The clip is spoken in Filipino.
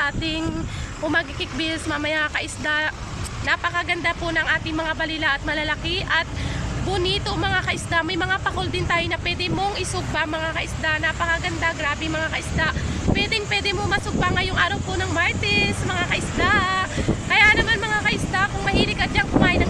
sa ating umagikik bills mamaya kaisda. Napakaganda po ng ating mga balila at malalaki at bonito mga kaisda. May mga pakol din tayo na pwede mong isugba mga kaisda. Napakaganda, grabe mga kaisda. Pwede mo masugba ngayong araw po ng Martes mga kaisda. Kaya naman mga kaisda, kung mahilig ka dyan kumain ng